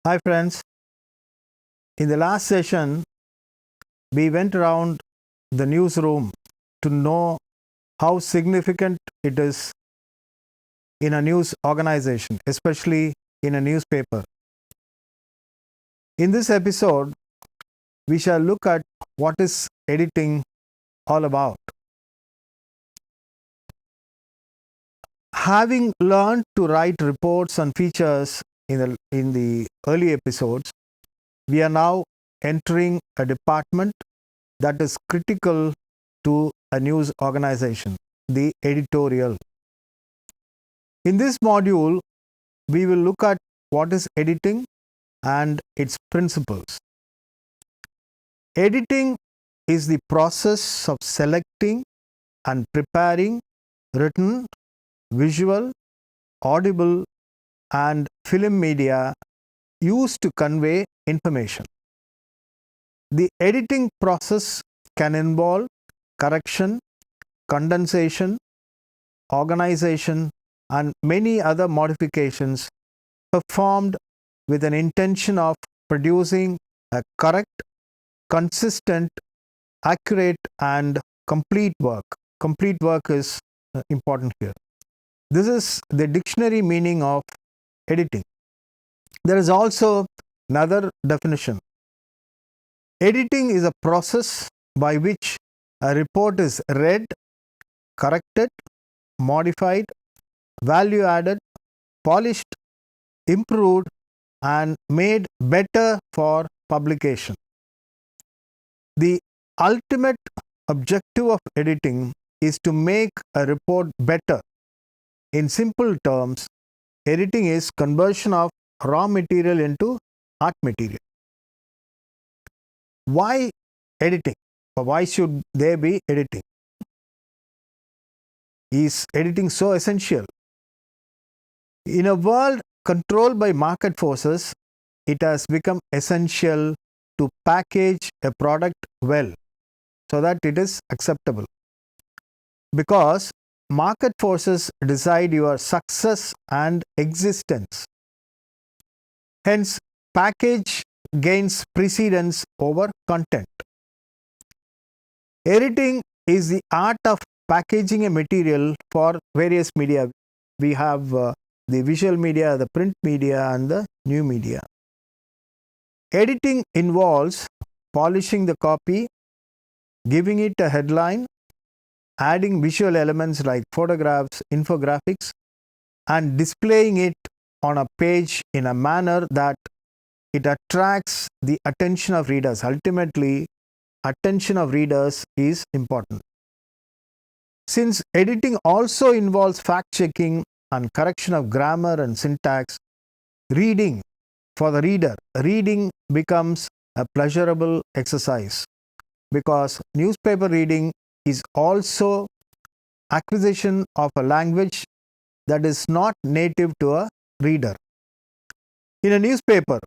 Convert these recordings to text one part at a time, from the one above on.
Hi friends, in the last session we went around the newsroom to know how significant it is in a news organization, especially in a newspaper. In this episode, we shall look at what is editing all about. Having learned to write reports and features in the early episodes, we are now entering a department that is critical to a news organization, the editorial. In this module, we will look at what is editing and its principles. Editing is the process of selecting and preparing written, visual, audible, and film media used to convey information. The editing process can involve correction, condensation, organization, and many other modifications performed with an intention of producing a correct, consistent, accurate, and complete work. Complete work is important here. This is the dictionary meaning of editing. There is also another definition. Editing is a process by which a report is read, corrected, modified, value added, polished, improved, and made better for publication. The ultimate objective of editing is to make a report better. In simple terms, editing is conversion of raw material into art material. Why editing? Or why should there be editing? Is editing so essential? In a world controlled by market forces, it has become essential to package a product well so that it is acceptable. Because market forces decide your success and existence. Hence, package gains precedence over content. Editing is the art of packaging a material for various media. We have the visual media, the print media, and the new media. Editing involves polishing the copy, giving it a headline, adding visual elements like photographs, infographics, and displaying it on a page in a manner that it attracts the attention of readers. Ultimately, attention of readers is important. Since editing also involves fact checking and correction of grammar and syntax, reading for the reading becomes a pleasurable exercise because newspaper reading is also acquisition of a language that is not native to a reader. In a newspaper,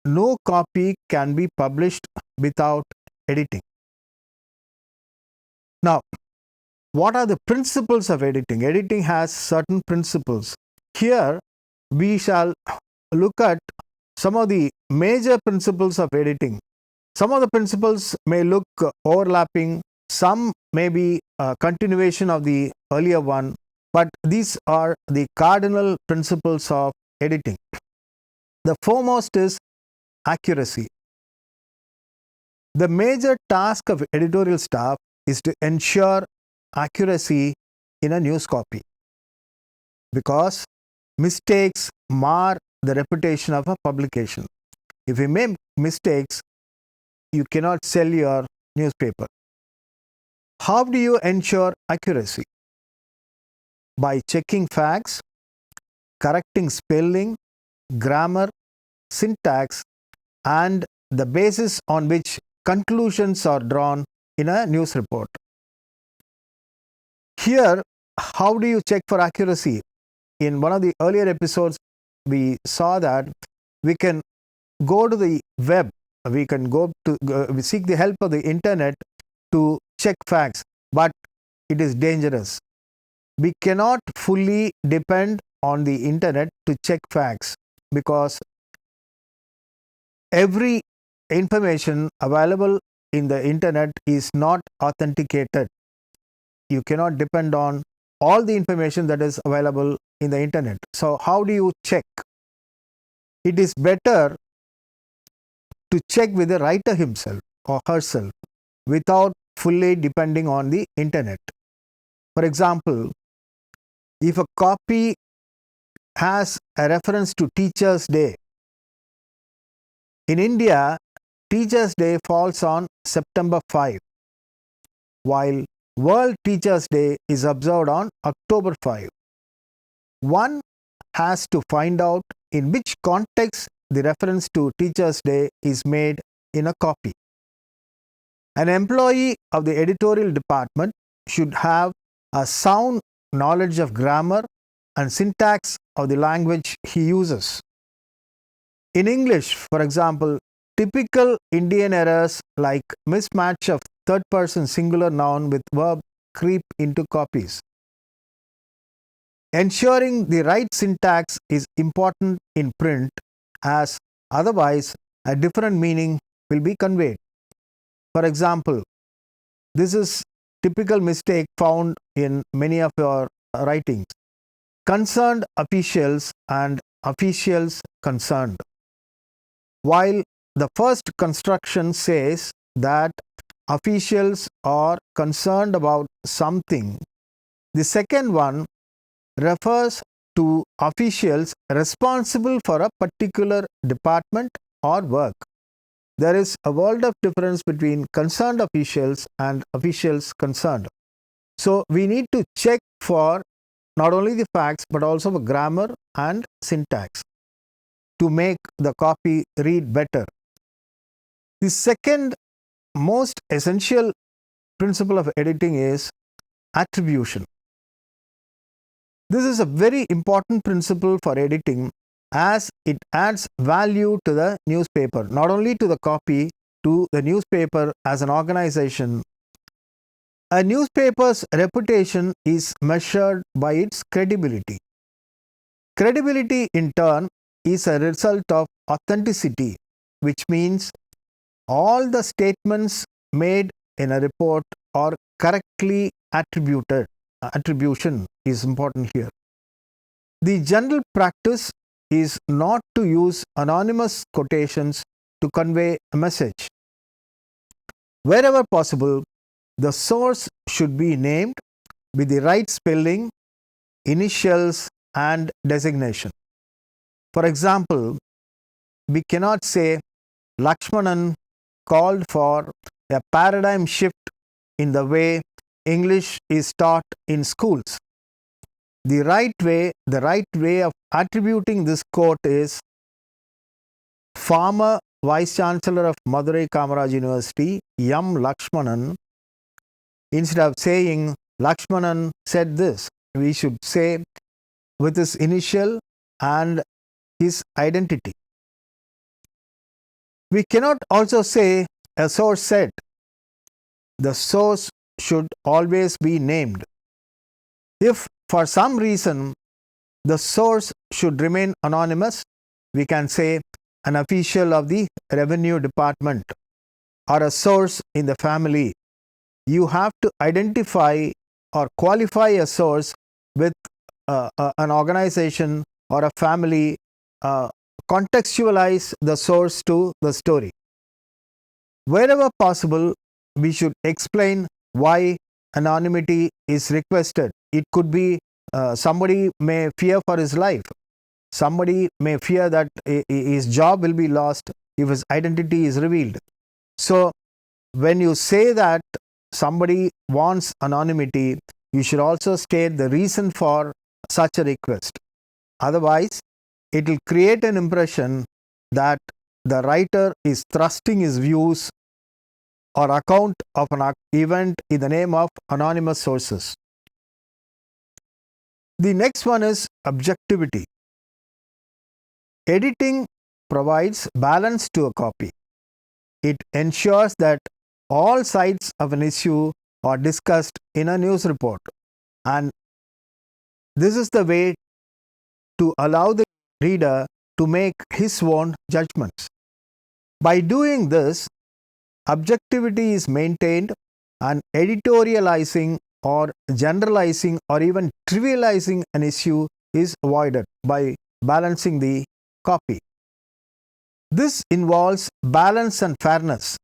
no copy can be published without editing. Now, what are the principles of editing? Editing has certain principles. Here, we shall look at some of the major principles of editing. Some of the principles may look overlapping, some may be a continuation of the earlier one, but these are the cardinal principles of editing. The foremost is accuracy. The major task of editorial staff is to ensure accuracy in a news copy because mistakes mar the reputation of a publication. If you make mistakes, you cannot sell your newspaper. How do you ensure accuracy? By checking facts, correcting spelling, grammar, syntax, and the basis on which conclusions are drawn in a news report. Here, how do you check for accuracy? In one of the earlier episodes, we saw that we can go to the web, we can we seek the help of the internet to check facts, but it is dangerous. We cannot fully depend on the internet to check facts because every information available in the internet is not authenticated. You cannot depend on all the information that is available in the internet. So, how do you check? It is better to check with the writer himself or herself without fully depending on the internet. For example, if a copy has a reference to Teachers' Day, in India, Teachers' Day falls on September 5, while World Teachers' Day is observed on October 5. One has to find out in which context the reference to Teachers' Day is made in a copy. An employee of the editorial department should have a sound knowledge of grammar and syntax of the language he uses. In English, for example, typical Indian errors like mismatch of third person singular noun with verb creep into copies. Ensuring the right syntax is important in print, as otherwise a different meaning will be conveyed. For example, this is typical mistake found in many of your writings. Concerned officials and officials concerned. While the first construction says that officials are concerned about something, the second one refers to officials responsible for a particular department or work. There is a world of difference between concerned officials and officials concerned. So, we need to check for not only the facts but also the grammar and syntax to make the copy read better. The second most essential principle of editing is attribution. This is a very important principle for editing as it adds value to the newspaper, not only to the copy, to the newspaper as an organization. A newspaper's reputation is measured by its credibility. Credibility, in turn, is a result of authenticity, which means all the statements made in a report are correctly attributed. Attribution is important here. The general practice is not to use anonymous quotations to convey a message. Wherever possible, the source should be named with the right spelling, initials, and designation. For example, we cannot say Lakshmanan called for a paradigm shift in the way English is taught in schools. The right way of attributing this quote is former Vice Chancellor of Madurai Kamaraj University, M. Lakshmanan. Instead of saying Lakshmanan said this, we should say with his initial and his identity. We cannot also say a source said. The source should always be named. If for some reason the source should remain anonymous, we can say an official of the revenue department or a source in the family. You have to identify or qualify a source with an organization or a family, contextualize the source to the story. Wherever possible, we should explain why anonymity is requested. It could be somebody may fear for his life. Somebody may fear that his job will be lost if his identity is revealed. So, when you say that somebody wants anonymity, you should also state the reason for such a request. Otherwise, it will create an impression that the writer is thrusting his views or account of an event in the name of anonymous sources. The next one is objectivity. Editing provides balance to a copy. It ensures that all sides of an issue are discussed in a news report, and this is the way to allow the reader to make his own judgments. By doing this, objectivity is maintained and editorializing or generalizing or even trivializing an issue is avoided by balancing the copy. This involves balance and fairness.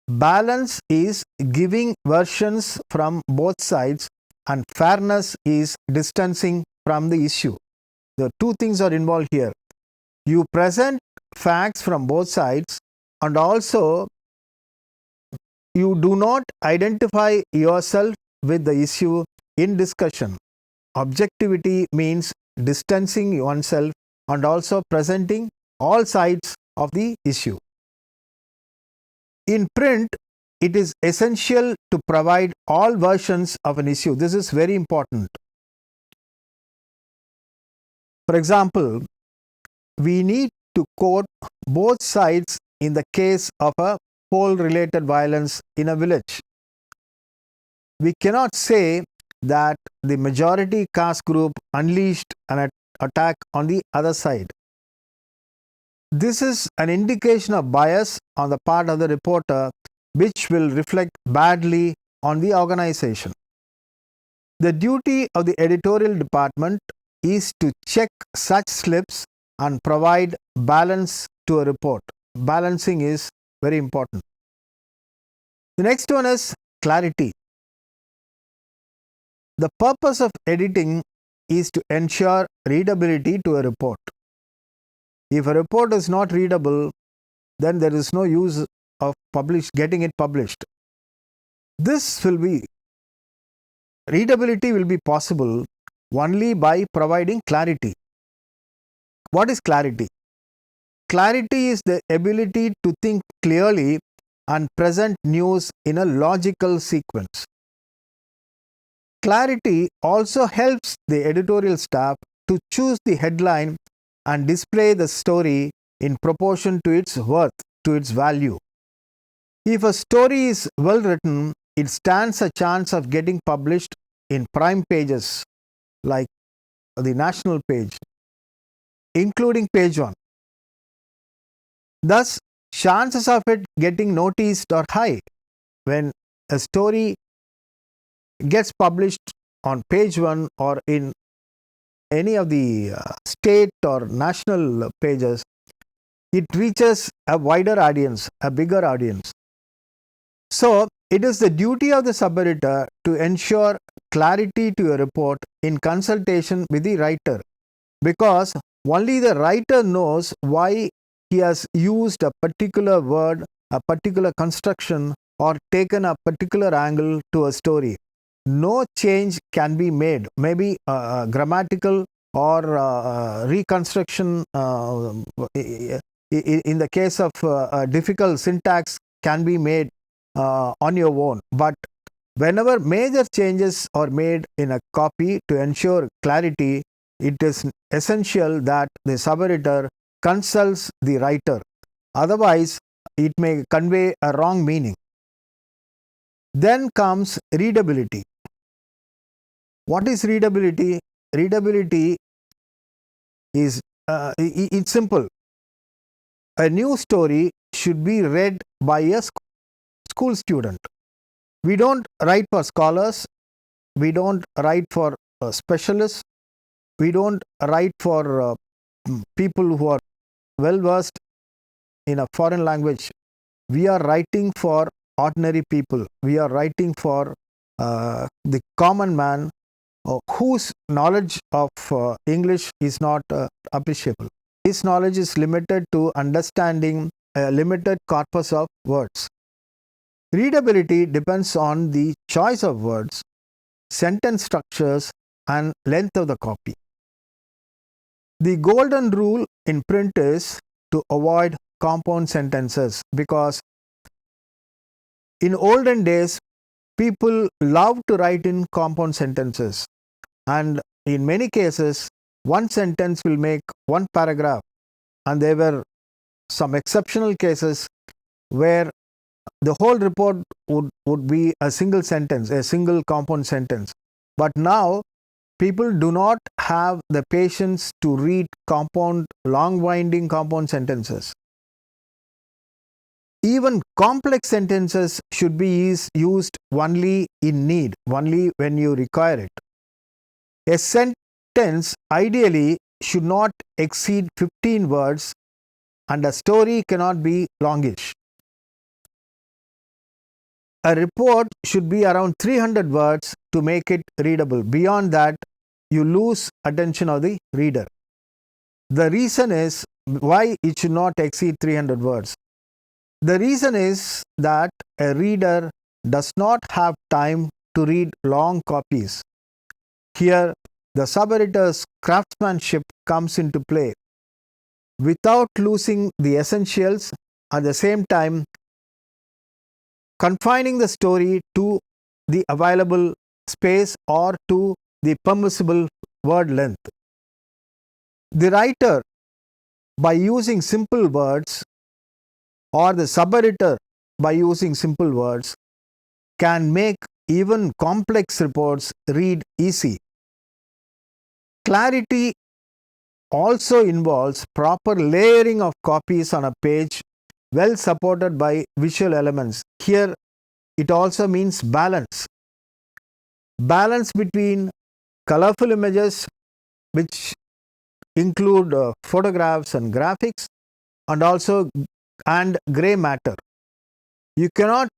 Balance is giving versions from both sides, and fairness is distancing from the issue. The two things are involved here. You present facts from both sides, and also you do not identify yourself with the issue in discussion. Objectivity means distancing oneself and also presenting all sides of the issue. In print, it is essential to provide all versions of an issue. This is very important. For example, we need to quote both sides in the case of a poll-related violence in a village. We cannot say that the majority caste group unleashed an attack on the other side. This is an indication of bias on the part of the reporter, which will reflect badly on the organization. The duty of the editorial department is to check such slips and provide balance to a report. Balancing is very important. The next one is clarity. The purpose of editing is to ensure readability to a report. If a report is not readable, then there is no use of getting it published. Readability will be possible only by providing clarity. What is clarity? Clarity is the ability to think clearly and present news in a logical sequence. Clarity also helps the editorial staff to choose the headline and display the story in proportion to its worth, to its value. If a story is well written, it stands a chance of getting published in prime pages like the national page, including page 1. Thus, chances of it getting noticed are high. When a story gets published on page 1 or in any of the state or national pages, it reaches a wider audience, a bigger audience. So, it is the duty of the sub-editor to ensure clarity to a report in consultation with the writer, because only the writer knows why he has used a particular word, a particular construction, or taken a particular angle to a story. No change can be made, maybe grammatical or reconstruction in the case of difficult syntax can be made on your own. But whenever major changes are made in a copy to ensure clarity, it is essential that the sub-editor consults the writer. Otherwise, it may convey a wrong meaning. Then comes readability. What is readability? Readability is it's simple. A new story should be read by a school student. We don't write for scholars. We don't write for specialists. We don't write for people who are well versed in a foreign language. We are writing for ordinary people. We are writing for the common man whose knowledge of English is not appreciable. His knowledge is limited to understanding a limited corpus of words. Readability depends on the choice of words, sentence structures, and length of the copy. The golden rule in print is to avoid compound sentences, because in olden days, people loved to write in compound sentences, and in many cases, one sentence will make one paragraph, and there were some exceptional cases where the whole report would be a single sentence, a single compound sentence. But now, people do not have the patience to read long winding compound sentences. Even complex sentences should be used only in need, only when you require it. A sentence ideally should not exceed 15 words, and a story cannot be longish. A report should be around 300 words to make it readable. Beyond that, you lose attention of the reader. The reason is why it should not exceed 300 words. The reason is that a reader does not have time to read long copies. Here, the sub-editor's craftsmanship comes into play. Without losing the essentials, at the same time confining the story to the available space or to the permissible word length. The writer, by using simple words, or the sub-editor by using simple words, can make even complex reports read easy. Clarity also involves proper layering of copies on a page, well supported by visual elements. Here, it also means balance. Balance between colorful images, which include photographs and graphics, and gray matter. You cannot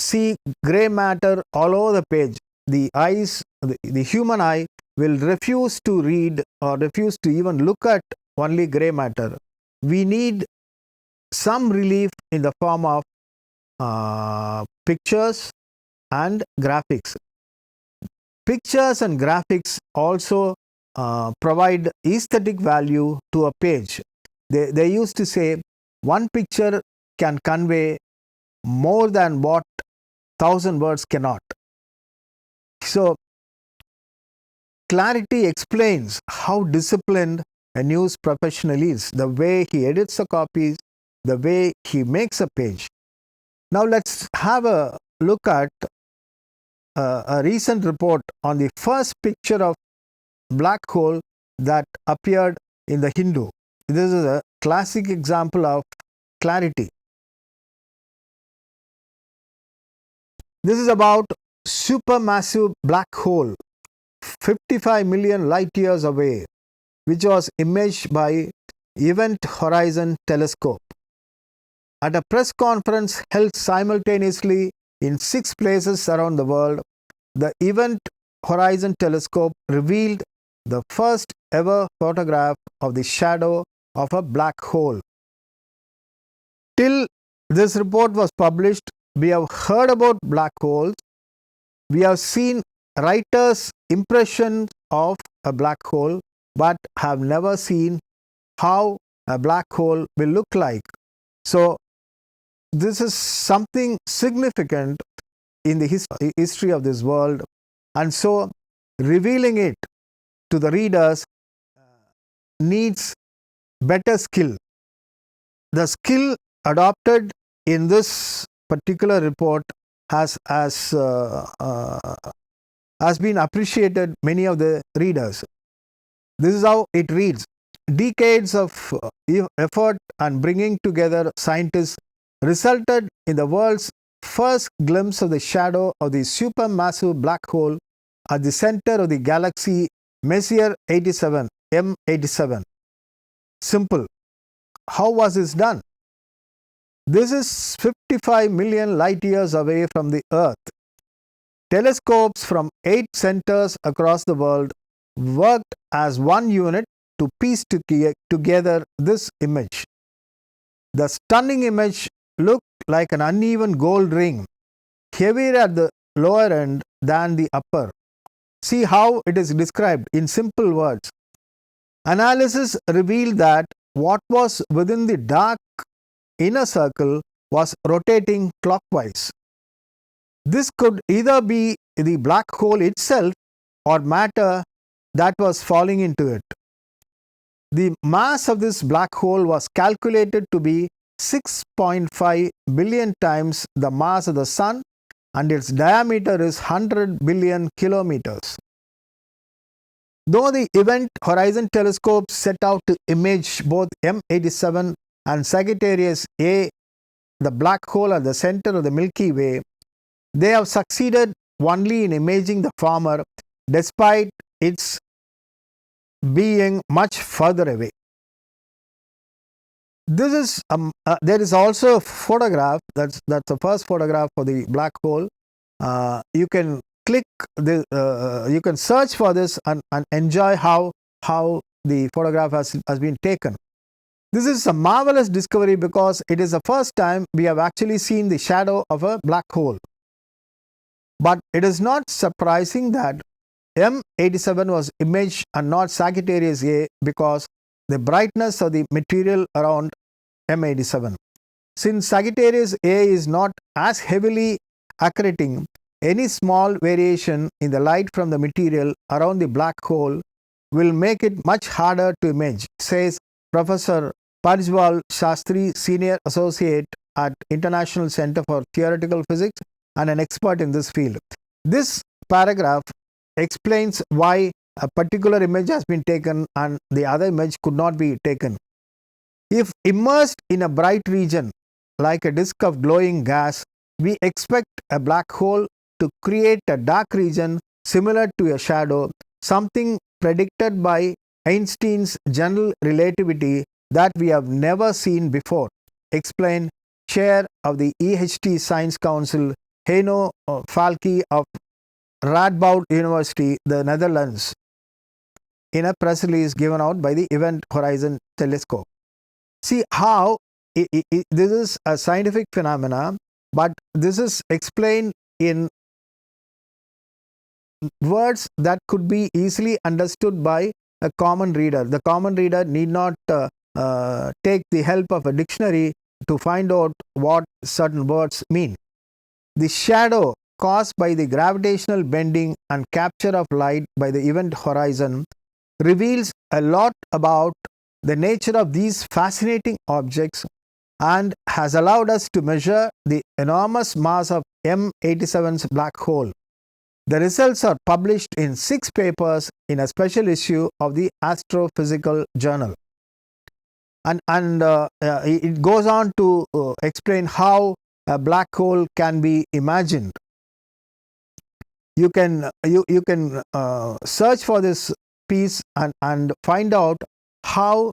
see gray matter all over the page. The human eye will refuse to read or refuse to even look at only gray matter. We need some relief in the form of pictures and graphics. Pictures and graphics also provide aesthetic value to a page. They used to say one picture can convey more than what 1,000 words cannot. So, clarity explains how disciplined a news professional is, the way he edits the copies, the way he makes a page. Now, let's have a look at a recent report on the first picture of black hole that appeared in the Hindu. This is a classic example of clarity. This is about supermassive black hole 55 million light years away, which was imaged by Event Horizon Telescope. At a press conference held simultaneously in 6 places around the world, the Event Horizon Telescope revealed the first ever photograph of the shadow of a black hole. Till this report was published, we have heard about black holes. We have seen writers' impressions of a black hole, but have never seen how a black hole will look like. So, this is something significant in the history of this world, and so revealing it to the readers needs better skill. The skill adopted in this particular report has been appreciated many of the readers. This is how it reads. Decades of effort and bringing together scientists resulted in the world's first glimpse of the shadow of the supermassive black hole at the center of the galaxy Messier 87, M87. Simple. How was this done? This is 55 million light years away from the Earth. Telescopes from 8 centers across the world worked as one unit to piece together this image. The stunning image looked like an uneven gold ring, heavier at the lower end than the upper. See how it is described in simple words. Analysis revealed that what was within the dark inner circle was rotating clockwise. This could either be the black hole itself or matter that was falling into it. The mass of this black hole was calculated to be 6.5 billion times the mass of the Sun, and its diameter is 100 billion kilometers. Though the Event Horizon Telescope set out to image both M87 and Sagittarius A the black hole at the center of the Milky Way, they have succeeded only in imaging the former despite its being much further away. This is there is also a photograph, that's the first photograph for the black hole. You can click the you can search for this and enjoy how the photograph has been taken. This is a marvelous discovery because it is the first time we have actually seen the shadow of a black hole. But it is not surprising that M87 was imaged and not Sagittarius A because the brightness of the material around M87. Since Sagittarius A is not as heavily accreting, any small variation in the light from the material around the black hole will make it much harder to image, says Professor Parjwal Shastri, Senior Associate at International Center for Theoretical Physics and an expert in this field. This paragraph explains why a particular image has been taken and the other image could not be taken. If immersed in a bright region like a disk of glowing gas, we expect a black hole to create a dark region similar to a shadow, something predicted by Einstein's general relativity that we have never seen before, explained Chair of the EHT Science Council Heino Falke of Radboud University, the Netherlands, in a press release given out by the Event Horizon Telescope. See how this is a scientific phenomena, but this is explained in words that could be easily understood by a common reader. The common reader need not take the help of a dictionary to find out what certain words mean. The shadow caused by the gravitational bending and capture of light by the event horizon reveals a lot about the nature of these fascinating objects and has allowed us to measure the enormous mass of M87's black hole. The results are published in 6 papers in a special issue of the Astrophysical Journal. And it goes on to explain how a black hole can be imagined. You can search for this piece and find out how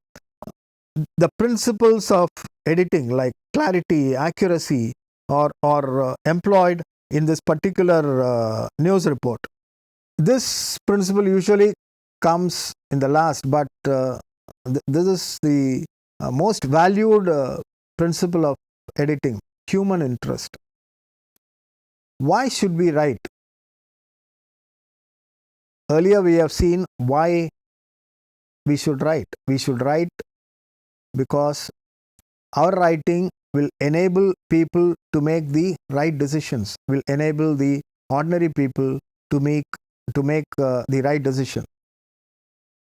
the principles of editing like clarity, accuracy are employed in this particular news report. This principle usually comes in the last, but this is the most valued principle of editing: human interest. Why should we write? Earlier we have seen why we should write. We should write because our writing will enable people to make the right decisions, will enable the ordinary people to make the right decision.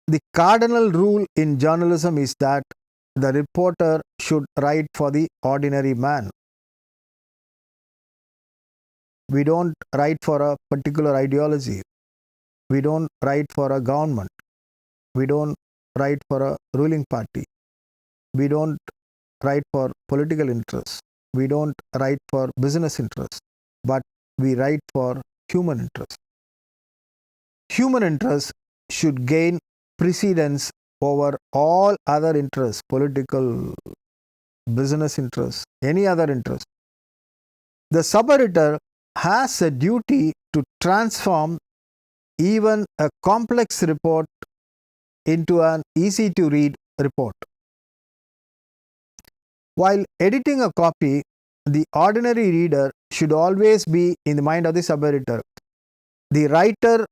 The cardinal rule in journalism is that the reporter should write for the ordinary man. We don't write for a particular ideology. We don't write for a government. We don't write for a ruling party. We don't write for political interests. We don't write for business interests. But we write for human interests. Human interests should gain precedence over all other interests, political, business interests, any other interest. The sub-editor has a duty to transform even a complex report into an easy-to-read report. While editing a copy, the ordinary reader should always be in the mind of the sub-editor. The writer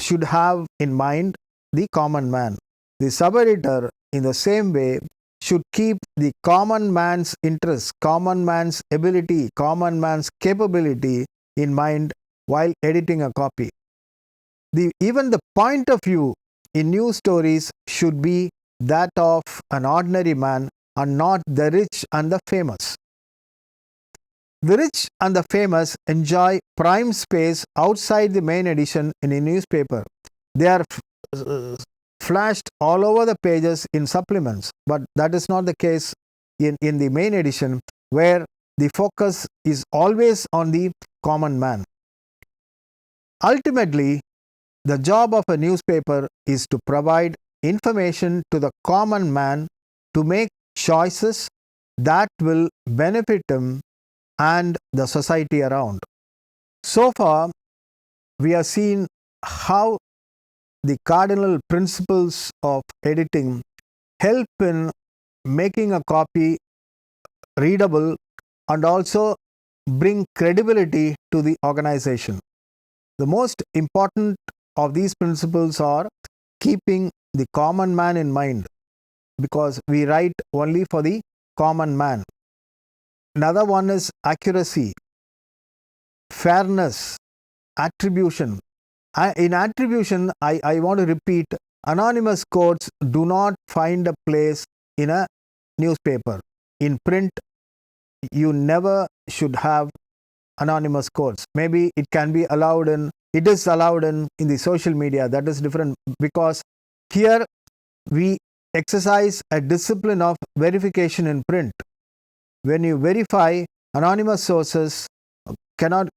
should have in mind the common man. The sub-editor, in the same way, should keep the common man's interest, common man's ability, common man's capability in mind while editing a copy. Even the point of view in news stories should be that of an ordinary man and not the rich and the famous. The rich and the famous enjoy prime space outside the main edition in a newspaper. They are flashed all over the pages in supplements, but that is not the case in the main edition, where the focus is always on the common man. Ultimately, the job of a newspaper is to provide information to the common man to make choices that will benefit him and the society around. So far, we have seen how the cardinal principles of editing help in making a copy readable and also bring credibility to the organization. The most important of these principles are keeping the common man in mind, because we write only for the common man. Another one is accuracy, fairness, attribution. In attribution, I want to repeat, anonymous quotes do not find a place in a newspaper. In print, you never should have anonymous quotes. Maybe it can be allowed it is allowed in the social media. That is different, because here we exercise a discipline of verification in print. When you verify, anonymous sources cannot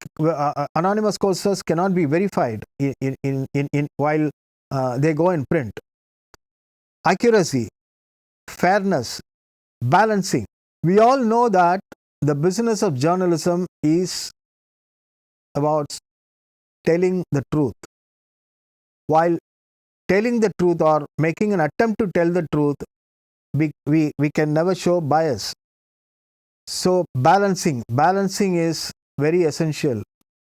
be verified in while they go in print. Accuracy, fairness, balancing. We all know that the business of journalism is about telling the truth. While telling the truth or making an attempt to tell the truth, we can never show bias. So balancing is very essential,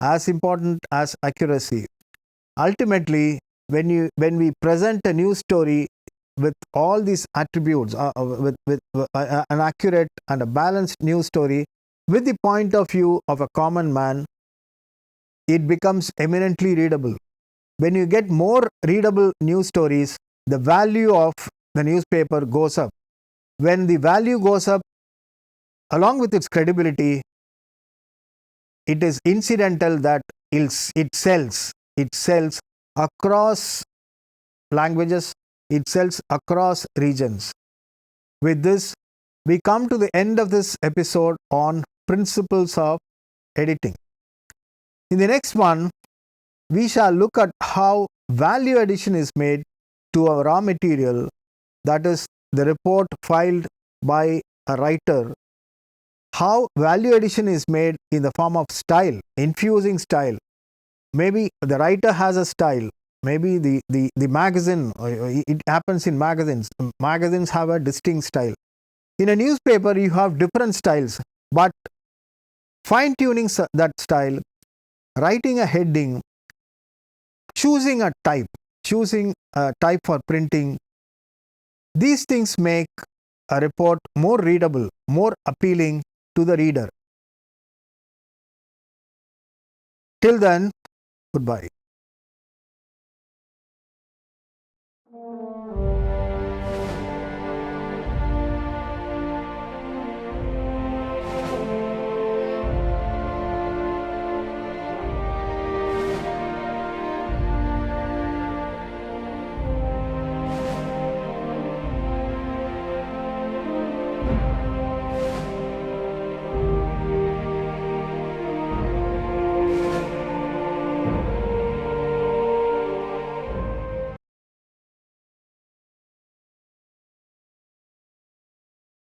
as important as accuracy. Ultimately, when we present a news story with all these attributes, with an accurate and a balanced news story, with the point of view of a common man, it becomes eminently readable. When you get more readable news stories, the value of the newspaper goes up. When the value goes up, along with its credibility, it is incidental that it sells across languages, it sells across regions. With this, we come to the end of this episode on principles of editing. In the next one, we shall look at how value addition is made to a raw material, that is the report filed by a writer. How value addition is made in the form of style, infusing style. Maybe the writer has a style, maybe the magazine, it happens in magazines. Magazines have a distinct style. In a newspaper, you have different styles, but fine-tuning that style, writing a heading, choosing a type for printing, these things make a report more readable, more appealing to the reader. Till then, goodbye.